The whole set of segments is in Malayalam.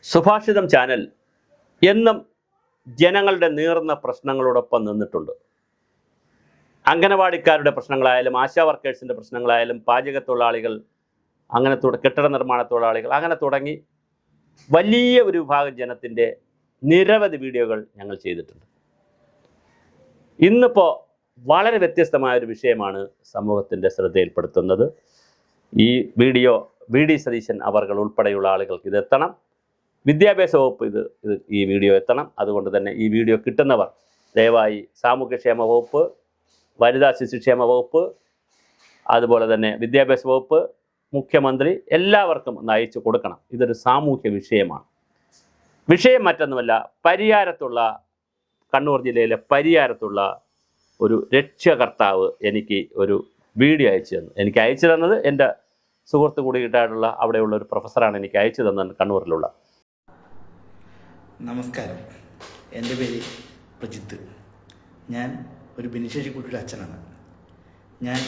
സുഭാഷിതം ചാനൽ എന്നും ജനങ്ങളുടെ നീറുന്ന പ്രശ്നങ്ങളോടൊപ്പം നിന്നിട്ടുണ്ട്. അംഗനവാടിക്കാരുടെ പ്രശ്നങ്ങളായാലും ആശാ വർക്കേഴ്സിൻ്റെ പ്രശ്നങ്ങളായാലും പാചകത്തൊഴിലാളികൾ, അങ്ങനെ കെട്ടിട നിർമ്മാണ തൊഴിലാളികൾ, അങ്ങനെ തുടങ്ങി വലിയ ഒരു വിഭാഗം ജനത്തിൻ്റെ നിരവധി വീഡിയോകൾ ഞങ്ങൾ ചെയ്തിട്ടുണ്ട്. ഇന്നിപ്പോൾ വളരെ വ്യത്യസ്തമായൊരു വിഷയമാണ് സമൂഹത്തിൻ്റെ ശ്രദ്ധയിൽപ്പെടുത്തുന്നത്. ഈ വീഡിയോ വി.ഡി. സതീശൻ അവർകൾ ഉൾപ്പെടെയുള്ള ആളുകൾക്ക് ഇതെത്തണം. വിദ്യാഭ്യാസ വകുപ്പ് ഈ വീഡിയോ എത്തണം. അതുകൊണ്ട് തന്നെ ഈ വീഡിയോ കിട്ടുന്നവർ ദയവായി സാമൂഹ്യക്ഷേമ വകുപ്പ്, വനിതാ ശിശുക്ഷേമ വകുപ്പ്, അതുപോലെ തന്നെ വിദ്യാഭ്യാസ വകുപ്പ്, മുഖ്യമന്ത്രി എല്ലാവർക്കും ഒന്ന് അയച്ചു കൊടുക്കണം. ഇതൊരു സാമൂഹ്യ വിഷയമാണ്. വിഷയം മറ്റൊന്നുമല്ല, പരിയാരത്തുള്ള, കണ്ണൂർ ജില്ലയിലെ പരിയാരത്തുള്ള ഒരു രക്ഷകർത്താവ് എനിക്ക് ഒരു വീഡിയോ അയച്ചു തന്നു. എനിക്ക് അയച്ചു തന്നത് എൻ്റെ സുഹൃത്ത് കൂടിയിട്ടായിട്ടുള്ള അവിടെയുള്ള ഒരു പ്രൊഫസറാണ് എനിക്ക് അയച്ചു തന്നത്, കണ്ണൂരിലുള്ള. നമസ്കാരം, എൻ്റെ പേര് പ്രജിത്ത്. ഞാൻ ഒരു ഭിന്നശേഷിക്കുട്ടിയുടെ അച്ഛനാണ്. ഞാൻ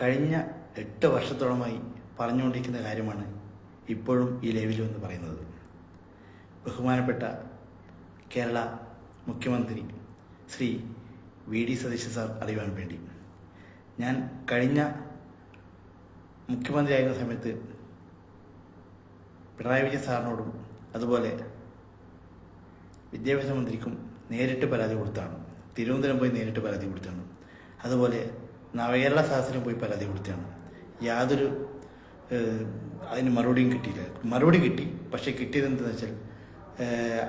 കഴിഞ്ഞ 8 വർഷത്തോളമായി പറഞ്ഞുകൊണ്ടിരിക്കുന്ന കാര്യമാണ് ഇപ്പോഴും ഈ ലൈവിൽ എന്ന് പറയുന്നത്. ബഹുമാനപ്പെട്ട കേരള മുഖ്യമന്ത്രി ശ്രീ വി.ഡി. സതീശൻ സാർ അറിയുവാൻ വേണ്ടി, ഞാൻ കഴിഞ്ഞ മുഖ്യമന്ത്രിയായിരുന്ന സമയത്ത് പിണറായി വിജയൻ സാറിനോടും അതുപോലെ വിദ്യാഭ്യാസ മന്ത്രിക്കും നേരിട്ട് പരാതി കൊടുത്താണ്. തിരുവനന്തപുരം പോയി നേരിട്ട് പരാതി കൊടുത്താണ്. അതുപോലെ നവകേരള സദസ്സിലും പോയി പരാതി കൊടുത്താണ്. യാതൊരു അതിന് മറുപടിയും കിട്ടിയില്ല. മറുപടി കിട്ടി, പക്ഷേ കിട്ടിയത് എന്താണെന്ന് വെച്ചാൽ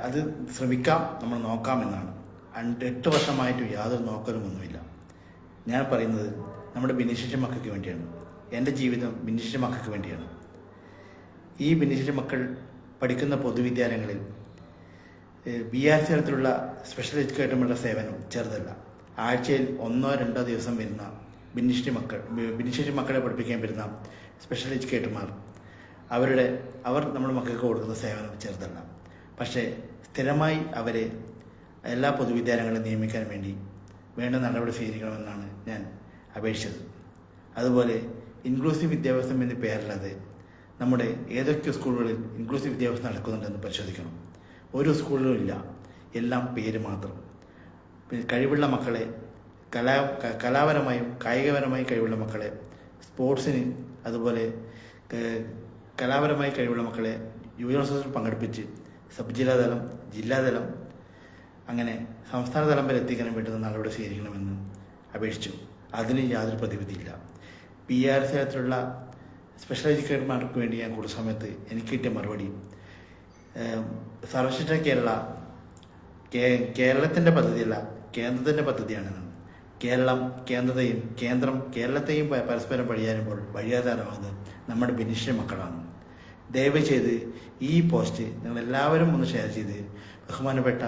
അത് ശ്രമിക്കാം, നമ്മൾ നോക്കാമെന്നാണ്. 8 വർഷമായിട്ടും യാതൊരു നോക്കലും ഒന്നുമില്ല. ഞാൻ പറയുന്നത് നമ്മുടെ ഭിന്നശേഷി മക്കൾക്ക് വേണ്ടിയാണ്. എൻ്റെ ജീവിതം ഭിന്നശേഷി മക്കൾക്ക് വേണ്ടിയാണ്. ഈ ഭിന്നശേഷി മക്കൾ പഠിക്കുന്ന പൊതുവിദ്യാലയങ്ങളിൽ BRC തരത്തിലുള്ള സ്പെഷ്യൽ എഡ്യൂക്കേറ്റർമാരുടെ സേവനം ചെറുതല്ല. ആഴ്ചയിൽ 1-2 ദിവസം വരുന്ന ഭിന്നശേഷി മക്കളെ പഠിപ്പിക്കാൻ വരുന്ന സ്പെഷ്യൽ എഡ്യൂക്കേറ്റർമാർ, അവർ നമ്മുടെ മക്കൾക്ക് കൊടുക്കുന്ന സേവനം ചെറുതല്ല. പക്ഷേ സ്ഥിരമായി അവരെ എല്ലാ പൊതുവിദ്യാലയങ്ങളിലും നിയമിക്കാൻ വേണ്ടി വേണ്ട നടപടി സ്വീകരിക്കണമെന്നാണ് ഞാൻ അപേക്ഷിച്ചത്. അതുപോലെ ഇൻക്ലൂസീവ് വിദ്യാഭ്യാസം എന്ന പേരല്ലാതെ നമ്മുടെ ഏതൊക്കെ സ്കൂളുകളിൽ ഇൻക്ലൂസീവ് വിദ്യാഭ്യാസം നടക്കുന്നുണ്ടെന്ന് പരിശോധിക്കണം. ഒരു സ്കൂളിലും ഇല്ല, എല്ലാം പേര് മാത്രം. കഴിവുള്ള മക്കളെ, കലാപരമായും കായികപരമായും കഴിവുള്ള മക്കളെ സ്പോർട്സിന്, അതുപോലെ കലാപരമായി കഴിവുള്ള മക്കളെ യുവജനോത്സവത്തിൽ പങ്കെടുപ്പിച്ച് സബ് ജില്ലാതലം, ജില്ലാതലം, അങ്ങനെ സംസ്ഥാന തലം വരെ എത്തിക്കാൻ വേണ്ടുന്ന നടപടി സ്വീകരിക്കണമെന്ന് അപേക്ഷിച്ചു. അതിന് യാതൊരു പ്രതിവിധിയില്ല. BRC തരത്തിലുള്ള സ്പെഷ്യൽ എഡ്യൂക്കേറ്റർമാർക്ക് വേണ്ടി ഞാൻ കൊടുത്ത സമയത്ത് എനിക്ക് കിട്ടിയ മറുപടി, സർവശിക്ഷ കേരളത്തിൻ്റെ പദ്ധതിയല്ല, കേന്ദ്രത്തിൻ്റെ പദ്ധതിയാണെന്ന്. കേന്ദ്രം കേരളത്തെയും പരസ്പരം വഴിയാധാരമാകുന്നത് നമ്മുടെ ഭിന്നശേഷി മക്കളാണ്. ദയവ് ചെയ്ത് ഈ പോസ്റ്റ് നിങ്ങൾ എല്ലാവരും ഒന്ന് ഷെയർ ചെയ്ത് ബഹുമാനപ്പെട്ട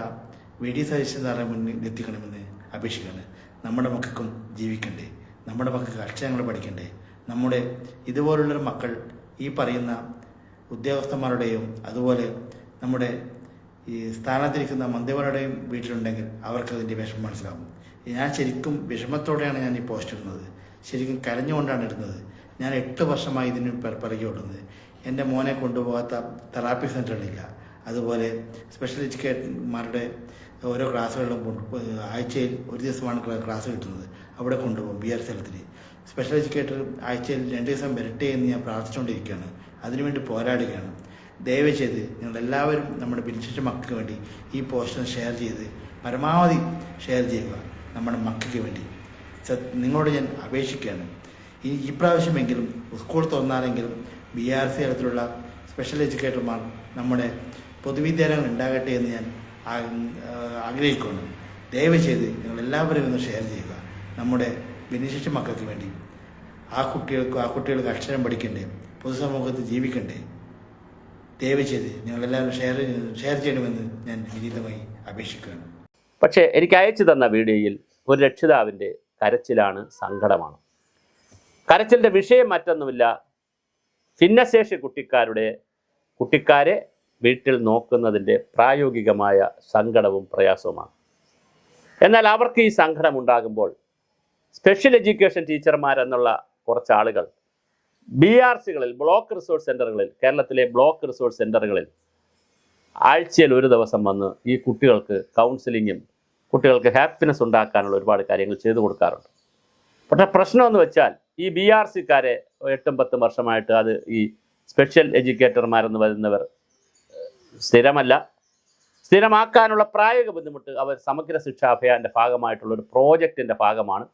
വി.ഡി. സതീശൻ സാറിനെ മുന്നിൽ എത്തിക്കണമെന്ന് അപേക്ഷിക്കുകയാണ്. നമ്മുടെ മക്കൾക്കും ജീവിക്കണ്ടേ, നമ്മുടെ മക്കൾക്ക് അക്ഷരങ്ങൾ പഠിക്കണ്ടേ. നമ്മുടെ ഇതുപോലുള്ളൊരു മക്കൾ ഈ പറയുന്ന ഉദ്യോഗസ്ഥന്മാരുടെയും അതുപോലെ നമ്മുടെ ഈ സ്ഥാനത്തിരിക്കുന്ന മന്ത്രിമാരുടെയും വീട്ടിലുണ്ടെങ്കിൽ അവർക്ക് അതിൻ്റെ വിഷമം മനസ്സിലാവും. ഞാൻ ശരിക്കും വിഷമത്തോടെയാണ് ഞാൻ ഈ പോസ്റ്റ് ഇടുന്നത്. ശരിക്കും കരഞ്ഞുകൊണ്ടാണ് ഇടുന്നത്. ഞാൻ 8 വർഷമായി ഇതിന് പിറകെ ഓടുന്നത്. എൻ്റെ മോനെ കൊണ്ടുപോകാത്ത തെറാപ്പി സെൻ്ററുകളില്ല. അതുപോലെ സ്പെഷ്യൽ എഡ്യൂക്കേറ്റർമാരുടെ ഓരോ ക്ലാസ്സുകളിലും ആഴ്ചയിൽ ഒരു ദിവസമാണ് ക്ലാസ് കിട്ടുന്നത്. അവിടെ കൊണ്ടുപോകും. BRC തലത്തിൽ സ്പെഷ്യൽ എഡ്യൂക്കേറ്റർ ആഴ്ചയിൽ 2 ദിവസം വരട്ടെ എന്ന് ഞാൻ പ്രാർത്ഥിച്ചുകൊണ്ടിരിക്കുകയാണ്. അതിനുവേണ്ടി പോരാടുകയാണ്. ദയവ് ചെയ്ത് നിങ്ങളെല്ലാവരും നമ്മുടെ ഭിന്നശേഷി മക്കൾക്ക് വേണ്ടി ഈ പോസ്റ്റർ ഷെയർ ചെയ്ത് പരമാവധി ഷെയർ ചെയ്യുക. നമ്മുടെ മക്കൾക്ക് വേണ്ടി നിങ്ങളോട് ഞാൻ അപേക്ഷിക്കുകയാണ്. ഈ പ്രാവശ്യമെങ്കിലും സ്കൂൾ തുറന്നാലെങ്കിലും BRC തലത്തിലുള്ള സ്പെഷ്യൽ എഡ്യൂക്കേറ്റർമാർ നമ്മുടെ പൊതുവിദ്യാലയങ്ങൾ ഉണ്ടാകട്ടെ എന്ന് ഞാൻ ആഗ്രഹിക്കുന്നു. ദയവ് ചെയ്ത് നിങ്ങളെല്ലാവരും ഒന്ന് ഷെയർ ചെയ്യുക. നമ്മുടെ ഭിന്നശേഷി മക്കൾക്ക് വേണ്ടി, ആ കുട്ടികൾക്ക് അക്ഷരം പഠിക്കണ്ടേ, പൊതുസമൂഹത്തിൽ ജീവിക്കണ്ടേ. ദയവ് ചെയ്ത് നിങ്ങളെല്ലാവരും ഷെയർ ചെയ്യണമെന്ന് ഞാൻ വിനീതമായി അപേക്ഷിക്കുകയാണ്. പക്ഷേ എനിക്ക് അയച്ചു തന്ന വീഡിയോയിൽ ഒരു രക്ഷിതാവിൻ്റെ കരച്ചിലാണ്, സങ്കടമാണ്. കരച്ചിലിൻ്റെ വിഷയം മറ്റൊന്നുമില്ല, ഭിന്നശേഷി കുട്ടിക്കാരെ വീട്ടിൽ നോക്കുന്നതിൻ്റെ പ്രായോഗികമായ സങ്കടവും പ്രയാസവുമാണ്. എന്നാൽ അവർക്ക് ഈ സങ്കടമുണ്ടാകുമ്പോൾ സ്പെഷ്യൽ എഡ്യൂക്കേഷൻ ടീച്ചർമാരെന്നുള്ള കുറച്ച് ആളുകൾ BRCകളിൽ, ബ്ലോക്ക് റിസോഴ്സ് സെൻ്ററുകളിൽ, കേരളത്തിലെ ബ്ലോക്ക് റിസോഴ്സ് സെൻ്ററുകളിൽ ആഴ്ചയിൽ ഒരു ദിവസം വന്ന് ഈ കുട്ടികൾക്ക് കൗൺസിലിങ്ങും കുട്ടികൾക്ക് ഹാപ്പിനെസ് ഉണ്ടാക്കാനുള്ള ഒരുപാട് കാര്യങ്ങൾ ചെയ്തു കൊടുക്കാറുണ്ട്. പക്ഷേ പ്രശ്നമെന്ന് വെച്ചാൽ ഈ BRCക്കാരെ 8-10 വർഷമായിട്ട് അത് ഈ സ്പെഷ്യൽ എഡ്യൂക്കേറ്റർമാരെന്ന് വരുന്നവർ സ്ഥിരമല്ല. സ്ഥിരമാക്കാനുള്ള പ്രായോഗിക ബുദ്ധിമുട്ട് അവർ സമഗ്ര ശിക്ഷാ അഭിയാൻ്റെ ഭാഗമായിട്ടുള്ള ഒരു പ്രോജക്റ്റിൻ്റെ ഭാഗമാണ്.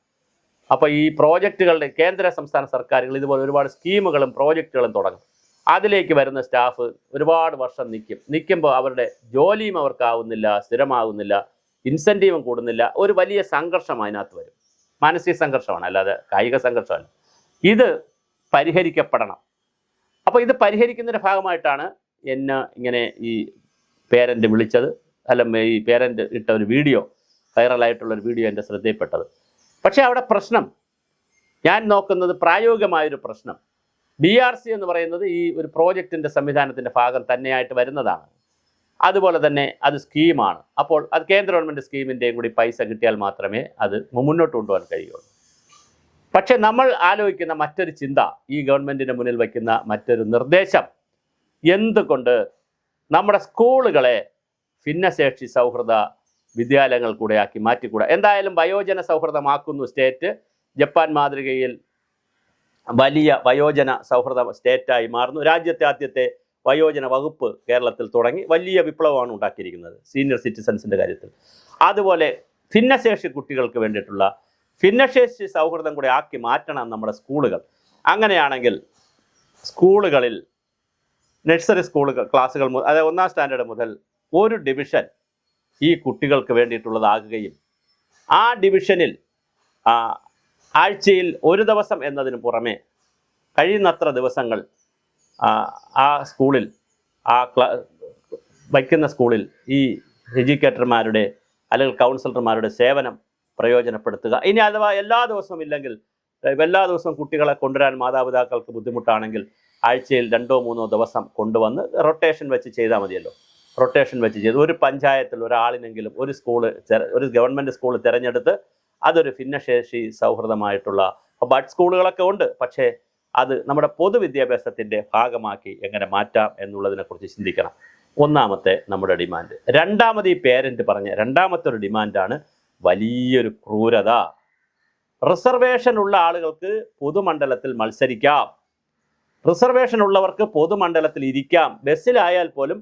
അപ്പോൾ ഈ പ്രോജക്റ്റുകളുടെ കേന്ദ്ര സംസ്ഥാന സർക്കാരുകൾ ഇതുപോലെ ഒരുപാട് സ്കീമുകളും പ്രോജക്റ്റുകളും തുടങ്ങും. അതിലേക്ക് വരുന്ന സ്റ്റാഫ് ഒരുപാട് വർഷം നിൽക്കുമ്പോൾ അവരുടെ ജോലിയും അവർക്കാവുന്നില്ല, സ്ഥിരമാകുന്നില്ല, ഇൻസെൻറ്റീവും കൂടുന്നില്ല. ഒരു വലിയ സംഘർഷം അതിനകത്ത് വരും. മാനസിക സംഘർഷമാണ്, അല്ലാതെ കായിക സംഘർഷമല്ല. ഇത് പരിഹരിക്കപ്പെടണം. അപ്പോൾ ഇത് പരിഹരിക്കുന്നതിൻ്റെ ഭാഗമായിട്ടാണ് എന്നെ ഇങ്ങനെ ഈ പേരൻ്റ് വിളിച്ചത്. ഈ പേരൻ്റ് ഇട്ട ഒരു വീഡിയോ, വൈറലായിട്ടുള്ളൊരു വീഡിയോ എൻ്റെ ശ്രദ്ധയിൽപ്പെട്ടത്. പക്ഷേ അവിടെ പ്രശ്നം ഞാൻ നോക്കുന്നത് പ്രായോഗികമായൊരു പ്രശ്നം. BRC എന്ന് പറയുന്നത് ഈ ഒരു പ്രോജക്റ്റിൻ്റെ സംവിധാനത്തിൻ്റെ ഭാഗം തന്നെയായിട്ട് വരുന്നതാണ്. അതുപോലെ തന്നെ അത് സ്കീമാണ്. അപ്പോൾ അത് കേന്ദ്ര ഗവൺമെൻറ് സ്കീമിൻ്റെയും കൂടി പൈസ കിട്ടിയാൽ മാത്രമേ അത് മുന്നോട്ട് കൊണ്ടുപോകാൻ കഴിയുള്ളൂ. പക്ഷേ നമ്മൾ ആലോചിക്കുന്ന മറ്റൊരു ചിന്ത, ഈ ഗവൺമെൻറ്റിൻ്റെ മുന്നിൽ വയ്ക്കുന്ന മറ്റൊരു നിർദ്ദേശം, എന്തുകൊണ്ട് നമ്മുടെ സ്കൂളുകളെ ഭിന്നശേഷി സൗഹൃദ വിദ്യാലയങ്ങൾ കൂടെ ആക്കി മാറ്റിക്കൂടാ? എന്തായാലും വയോജന സൗഹൃദമാക്കുന്നു സ്റ്റേറ്റ്. ജപ്പാൻ മാതൃകയിൽ വലിയ വയോജന സൗഹൃദ സ്റ്റേറ്റായി മാറുന്നു. രാജ്യത്തെ ആദ്യത്തെ വയോജന വകുപ്പ് കേരളത്തിൽ തുടങ്ങി വലിയ വിപ്ലവമാണ് ഉണ്ടാക്കിയിരിക്കുന്നത് സീനിയർ സിറ്റിസൺസിൻ്റെ കാര്യത്തിൽ. അതുപോലെ ഭിന്നശേഷി കുട്ടികൾക്ക് വേണ്ടിയിട്ടുള്ള ഭിന്നശേഷി സൗഹൃദം കൂടെ ആക്കി മാറ്റണം നമ്മുടെ സ്കൂളുകൾ. അങ്ങനെയാണെങ്കിൽ സ്കൂളുകളിൽ നഴ്സറി ക്ലാസ്സുകൾ അതായത് 1ാം സ്റ്റാൻഡേർഡ് മുതൽ ഒരു ഡിവിഷൻ ഈ കുട്ടികൾക്ക് വേണ്ടിയിട്ടുള്ളതാകുകയും ആ ഡിവിഷനിൽ ആഴ്ചയിൽ ഒരു ദിവസം എന്നതിന് പുറമെ കഴിയുന്നത്ര ദിവസങ്ങൾ ആ സ്കൂളിൽ വയ്ക്കുന്ന സ്കൂളിൽ ഈ എഡ്യൂക്കേറ്റർമാരുടെ അല്ലെങ്കിൽ കൗൺസിലർമാരുടെ സേവനം പ്രയോജനപ്പെടുത്തുക. ഇനി അഥവാ എല്ലാ ദിവസവും ഇല്ലെങ്കിൽ, എല്ലാ ദിവസവും കുട്ടികളെ കൊണ്ടുവരാൻ മാതാപിതാക്കൾക്ക് ബുദ്ധിമുട്ടാണെങ്കിൽ ആഴ്ചയിൽ 2-3 ദിവസം കൊണ്ടുവന്ന് റൊട്ടേഷൻ വെച്ച് ചെയ്താൽ മതിയല്ലോ. റൊട്ടേഷൻ വെച്ച് ചെയ്ത് ഒരു പഞ്ചായത്തിൽ ഒരാളിനെങ്കിലും ഒരു ഗവൺമെൻറ് സ്കൂൾ തിരഞ്ഞെടുത്ത് അതൊരു ഭിന്നശേഷി സൗഹൃദമായിട്ടുള്ള ബഡ് സ്കൂളുകളൊക്കെ ഉണ്ട്. പക്ഷേ അത് നമ്മുടെ പൊതുവിദ്യാഭ്യാസത്തിൻ്റെ ഭാഗമാക്കി എങ്ങനെ മാറ്റാം എന്നുള്ളതിനെക്കുറിച്ച് ചിന്തിക്കണം. ഒന്നാമത്തെ നമ്മുടെ ഡിമാൻഡ്. രണ്ടാമത് ഈ പേരൻ്റ് പറഞ്ഞ രണ്ടാമത്തെ ഒരു ഡിമാൻഡാണ് വലിയൊരു ക്രൂരത. റിസർവേഷൻ ഉള്ള ആളുകൾക്ക് പൊതുമണ്ഡലത്തിൽ മത്സരിക്കാം, റിസർവേഷൻ ഉള്ളവർക്ക് പൊതുമണ്ഡലത്തിൽ ഇരിക്കാം. ബസ്സിലായാൽ പോലും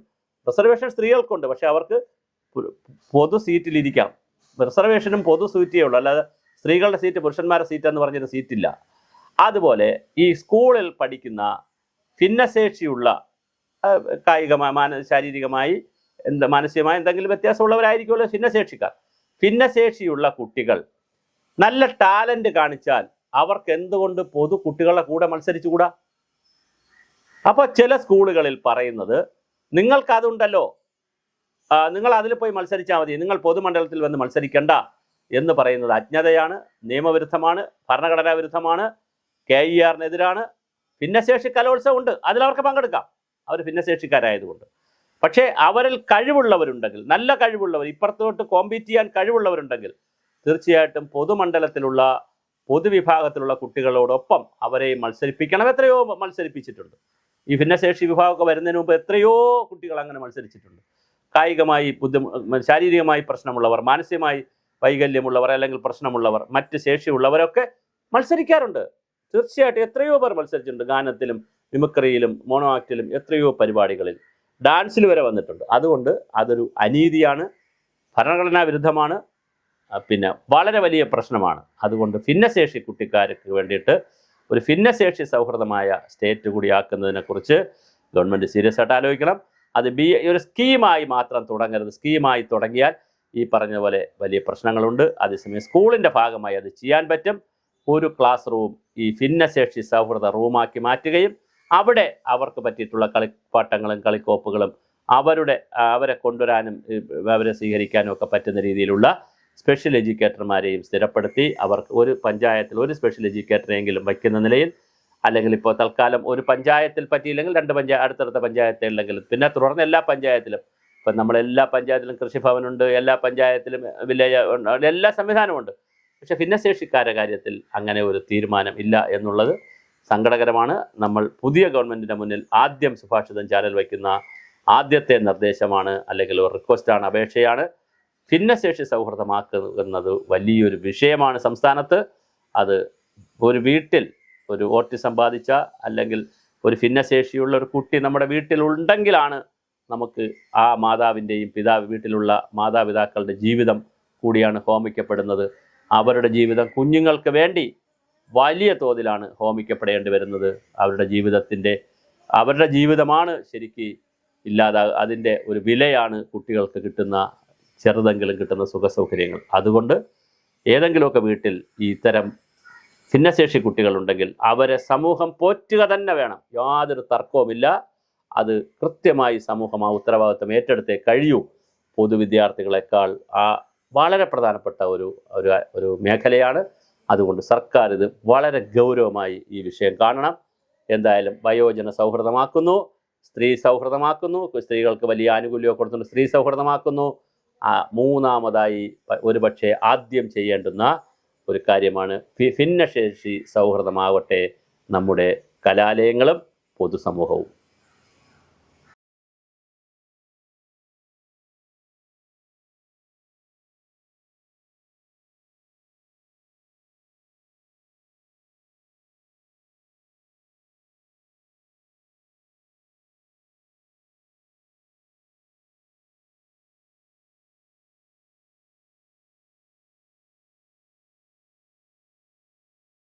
റിസർവേഷൻ സ്ത്രീകൾക്കുണ്ട്, പക്ഷെ അവർക്ക് പൊതു സീറ്റിലിരിക്കാം. റിസർവേഷനും പൊതു സീറ്റേ ഉള്ളൂ, അല്ലാതെ സ്ത്രീകളുടെ സീറ്റ് പുരുഷന്മാരുടെ സീറ്റ് എന്ന് പറഞ്ഞൊരു സീറ്റില്ല. അതുപോലെ ഈ സ്കൂളിൽ പഠിക്കുന്ന ഭിന്നശേഷിയുള്ള ശാരീരികമായി മാനസികമായി എന്തെങ്കിലും വ്യത്യാസമുള്ളവരായിരിക്കുമല്ലോ ഭിന്നശേഷിക്കാർ. ഭിന്നശേഷിയുള്ള കുട്ടികൾ നല്ല ടാലൻറ്റ് കാണിച്ചാൽ അവർക്ക് എന്തുകൊണ്ട് പൊതു കുട്ടികളുടെ കൂടെ മത്സരിച്ചുകൂടാ? അപ്പോൾ ചില സ്കൂളുകളിൽ പറയുന്നത് നിങ്ങൾക്കതുണ്ടല്ലോ, നിങ്ങൾ അതിൽ പോയി മത്സരിച്ചാൽ മതി, നിങ്ങൾ പൊതുമണ്ഡലത്തിൽ വന്ന് മത്സരിക്കണ്ട എന്ന് പറയുന്നത് അജ്ഞതയാണ്, നിയമവിരുദ്ധമാണ്, ഭരണഘടനാ വിരുദ്ധമാണ്, KERനെതിരാണ്. ഭിന്നശേഷി കലോത്സവം ഉണ്ട്, അതിലവർക്ക് പങ്കെടുക്കാം, അവർ ഭിന്നശേഷിക്കാരായതുകൊണ്ട്. പക്ഷേ അവരിൽ കഴിവുള്ളവരുണ്ടെങ്കിൽ, നല്ല കഴിവുള്ളവർ, ഇപ്പുറത്തോട്ട് കോമ്പീറ്റ് ചെയ്യാൻ കഴിവുള്ളവരുണ്ടെങ്കിൽ തീർച്ചയായിട്ടും പൊതുമണ്ഡലത്തിലുള്ള പൊതുവിഭാഗത്തിലുള്ള കുട്ടികളോടൊപ്പം അവരെയും മത്സരിപ്പിക്കണം. എത്രയോ മത്സരിപ്പിച്ചിട്ടുണ്ട്. ഈ ഭിന്നശേഷി വിഭാഗമൊക്കെ വരുന്നതിന് മുമ്പ് എത്രയോ കുട്ടികൾ അങ്ങനെ മത്സരിച്ചിട്ടുണ്ട്. കായികമായി ശാരീരികമായി പ്രശ്നമുള്ളവർ, മാനസികമായി വൈകല്യമുള്ളവർ അല്ലെങ്കിൽ പ്രശ്നമുള്ളവർ, മറ്റ് ശേഷിയുള്ളവരൊക്കെ മത്സരിക്കാറുണ്ട്. തീർച്ചയായിട്ടും എത്രയോ പേർ മത്സരിച്ചിട്ടുണ്ട്. ഗാനത്തിലും മിമിക്രിയിലും മോണോ ആക്ടിലും എത്രയോ പരിപാടികളിൽ, ഡാൻസിൽ വരെ വന്നിട്ടുണ്ട്. അതുകൊണ്ട് അതൊരു അനീതിയാണ്, ഭരണഘടനാ വിരുദ്ധമാണ്, പിന്നെ വളരെ വലിയ പ്രശ്നമാണ്. അതുകൊണ്ട് ഭിന്നശേഷി കുട്ടിക്കാർക്ക് വേണ്ടിയിട്ട് ഒരു ഭിന്നശേഷി സൗഹൃദമായ സ്റ്റേറ്റ് കൂടിയാക്കുന്നതിനെക്കുറിച്ച് ഗവൺമെൻറ് സീരിയസ് ആയിട്ട് ആലോചിക്കണം. അത് ഒരു സ്കീമായി മാത്രം തുടങ്ങരുത്. സ്കീമായി തുടങ്ങിയാൽ ഈ പറഞ്ഞ പോലെ വലിയ പ്രശ്നങ്ങളുണ്ട്. അതേസമയം സ്കൂളിൻ്റെ ഭാഗമായി അത് ചെയ്യാൻ പറ്റും. ഒരു ക്ലാസ് റൂം ഈ ഭിന്നശേഷി സൗഹൃദ റൂമാക്കി മാറ്റുകയും അവിടെ അവർക്ക് പറ്റിയിട്ടുള്ള കളിപ്പാട്ടങ്ങളും കളിക്കോപ്പുകളും അവരെ കൊണ്ടുവരാനും അവരെ സ്വീകരിക്കാനും ഒക്കെ പറ്റുന്ന രീതിയിലുള്ള സ്പെഷ്യൽ എഡ്യൂക്കേറ്റർമാരെയും സ്ഥിരപ്പെടുത്തി അവർക്ക് ഒരു പഞ്ചായത്തിൽ ഒരു സ്പെഷ്യൽ എഡ്യൂക്കേറ്ററെങ്കിലും വയ്ക്കുന്ന നിലയിൽ, അല്ലെങ്കിൽ ഇപ്പോൾ തൽക്കാലം ഒരു പഞ്ചായത്തിൽ പറ്റിയില്ലെങ്കിൽ 2 അടുത്തടുത്ത പഞ്ചായത്തുകളിലെങ്കിലും, പിന്നെ തുടർന്ന് എല്ലാ പഞ്ചായത്തിലും, ഇപ്പം നമ്മളെല്ലാ പഞ്ചായത്തിലും കൃഷിഭവനുണ്ട്, എല്ലാ പഞ്ചായത്തിലും വില്ലേജ് ഉണ്ട്, എല്ലാ സംവിധാനമുണ്ട്. പക്ഷേ ഭിന്നശേഷിക്കാരുടെ കാര്യത്തിൽ അങ്ങനെ ഒരു തീരുമാനം ഇല്ല എന്നുള്ളത് സങ്കടകരമാണ്. നമ്മൾ പുതിയ ഗവൺമെൻറ്റിൻ്റെ മുന്നിൽ ആദ്യം സുഭാഷിതം ചാനൽ വയ്ക്കുന്ന ആദ്യത്തെ നിർദ്ദേശമാണ്, അല്ലെങ്കിൽ ഒരു റിക്വസ്റ്റാണ്, അപേക്ഷയാണ്. ഭിന്നശേഷി സൗഹൃദമാക്കുന്നത് വലിയൊരു വിഷയമാണ് സംസ്ഥാനത്ത്. അത് ഒരു വീട്ടിൽ ഒരു ഓട്ടിസം ബാധിച്ച അല്ലെങ്കിൽ ഒരു ഭിന്നശേഷിയുള്ള ഒരു കുട്ടി നമ്മുടെ വീട്ടിലുണ്ടെങ്കിലാണ് നമുക്ക് ആ മാതാവിൻ്റെയും വീട്ടിലുള്ള മാതാപിതാക്കളുടെ ജീവിതം കൂടിയാണ് ഹോമിക്കപ്പെടുന്നത്. അവരുടെ ജീവിതം കുഞ്ഞുങ്ങൾക്ക് വേണ്ടി വലിയ തോതിലാണ് ഹോമിക്കപ്പെടേണ്ടി വരുന്നത്. അവരുടെ ജീവിതമാണ് ശരിക്ക് അതിൻ്റെ ഒരു വിലയാണ് കുട്ടികൾക്ക് കിട്ടുന്ന ചെറുതെങ്കിലും കിട്ടുന്ന സുഖസൗകര്യങ്ങൾ. അതുകൊണ്ട് ഏതെങ്കിലുമൊക്കെ വീട്ടിൽ ഇത്തരം ഭിന്നശേഷി കുട്ടികളുണ്ടെങ്കിൽ അവരെ സമൂഹം പോറ്റുക തന്നെ വേണം, യാതൊരു തർക്കവുമില്ല. അത് കൃത്യമായി സമൂഹം ആ ഉത്തരവാദിത്വം ഏറ്റെടുത്തേ കഴിയൂ. പൊതുവിദ്യാർത്ഥികളെക്കാൾ വളരെ പ്രധാനപ്പെട്ട ഒരു മേഖലയാണ്. അതുകൊണ്ട് സർക്കാർ ഇത് വളരെ ഗൗരവമായി ഈ വിഷയം കാണണം. എന്തായാലും വയോജന സൗഹൃദമാക്കുന്നു, സ്ത്രീ സൗഹൃദമാക്കുന്നു, സ്ത്രീകൾക്ക് വലിയ ആനുകൂല്യമൊക്കെ കൊടുത്തുകൊണ്ട് സ്ത്രീ സൗഹൃദമാക്കുന്നു. മൂന്നാമതായി ഒരുപക്ഷെ ആദ്യം ചെയ്യേണ്ടുന്ന ഒരു കാര്യമാണ് ഭിന്നശേഷി സൗഹൃദമാവട്ടെ നമ്മുടെ കലാലയങ്ങളും പൊതുസമൂഹവും.